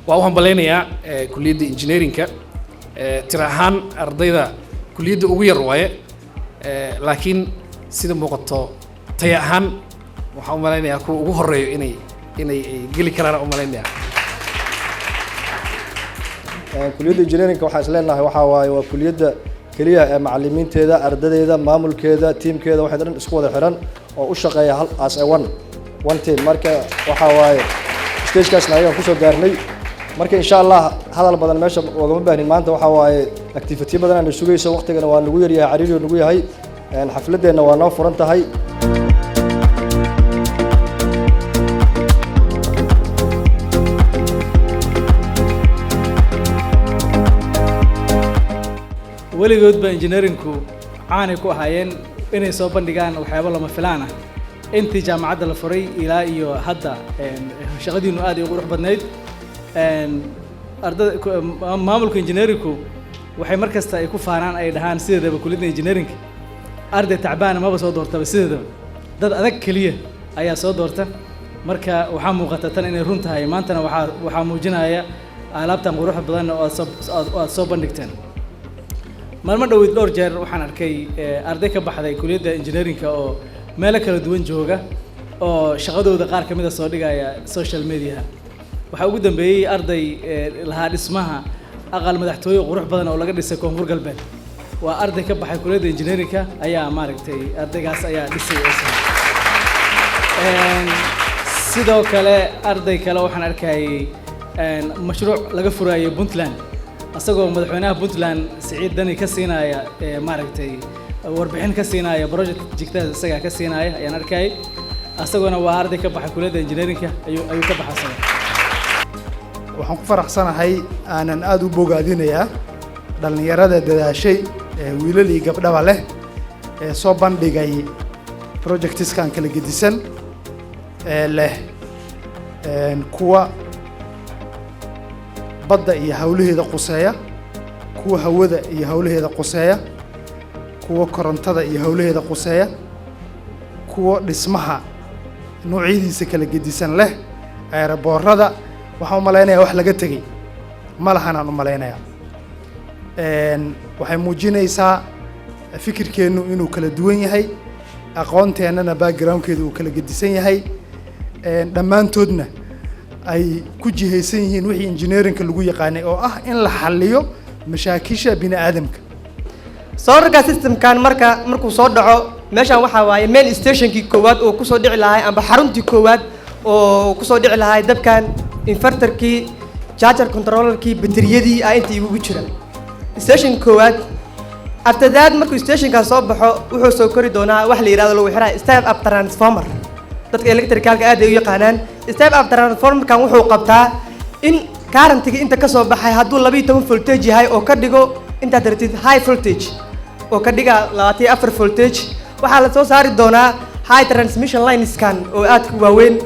وأوهم بلينيا كلية إنجنيرينج تراهن أرضيدا كلية أوير رواية لكن سيد مقطع تياهن وحوم بلينيا كو وهري إني جلي كلام أوهم بلينيا كلية إنجنيرينج وحاس لنا وحواي وكلية كلية معلمين تدا أرددا مامل كذا تيم كذا واحد رن اسكواد حرن وأشقى هل أس one team مركا وحواي ستيج كاس نايم كوسو قارني مركا إن شاء الله هذا البدن ماشى وقام بهني ما أنت وحواي أكتيفتي بدنا نسوي سو وقت كنا ونقول يا عريج ونقول هاي الحفلة دينا ونوفر أنت هاي weligood ba engineeringku caanay ku ahaayeen inay soo bandhigaan waxyaabo lama filaan ah intii jaamacadda la furay ilaa iyo hadda shaqadiinu aad ugu qurux badnayd ardada maamulka engineeringku waxay markasta ay ku faanaan ay dhahaan sideedaba kulliyadda engineering arday tacbaan maba soo doortaba sideedaba dad adag kaliya ayaa soo doorta marka waxaa muuqata tan inay run tahay maantana waxaa muujinaya alaabtan quruxda badan oo aad soo bandhigteen maalmo dhowid dhowr jeer waxaan arkay arday ka baxday kulliyadda engineeringka oo meelo kala duwan jooga oo shaqadooda qaar ka mid ah soo dhigaya social media waxa ugu dambeeyay arday lahaa dhismaha aqal madaxtooyo qurux badan oo laga dhisay koonfur galbeed waa arday ka baxay kulliyadda engineeringka ayaa maaragtay ardaygaas ayaa dhisay sidoo kale arday kale waxaan arkay mashruuc laga furayo Puntland asagoo madaxweynaha Puntland Siciid Dani ka siinaya maaragtay warbixin ka siinaya project jigtada isaga ka siinaya ayaan arkay asaguna waa arday ka baxay kulliyadda engineeringka ayuu ka baxay waxaan ku faraxsanahay aanan aad u bogaadinayaa dhalinyarada dadaashay wiilal iyo gabdhaba leh soo bandhigay projectskan kala gedisan leh kuwa badda iyo hawlaheeda quseeya kuwa hawada iyo hawlaheeda quseeya kuwa korontada iyo hawlaheeda quseeya kuwa dhismaha noocyadiisa kala gedisan leh aeroboorada waxaan u maleynayaa wax laga tagay ma lahanaan u maleynayaa waxay muujinaysaa fikirkeennu inuu kala duwan yahay aqoonteennana backgroundkeedu uu kala gedisan yahay dhammaantoodna ay ku jihaysan yihiin wixii engineeringka lagu yaqaanay oo ah in la xalliyo mashaakisha bini aadamka solarka systemkan markuu soo dhaco meeshan waxa waaye main stationkii koowaad oo ku soo dhici lahay amba xaruntii koowaad oo ku soo dhici lahay dabkan inverterkii charger controllerkii bateriyadii ay inta ugu jira station koowaad after that markuu stationka soo baxo wuxuu soo kori doonaa wax la yiraahdo lagu xiraa step up transformer dadka electricalka aad ay u yaqaanaan step up transformerkan wuxuu qabtaa in current-ga inta ka soo baxay hadduu 12 voltage yahay oo ka dhigo inta darteed high voltage oo ka dhiga 24 voltage waxaa la soo saari doonaa high transmission lineskan oo aad ku waaweyn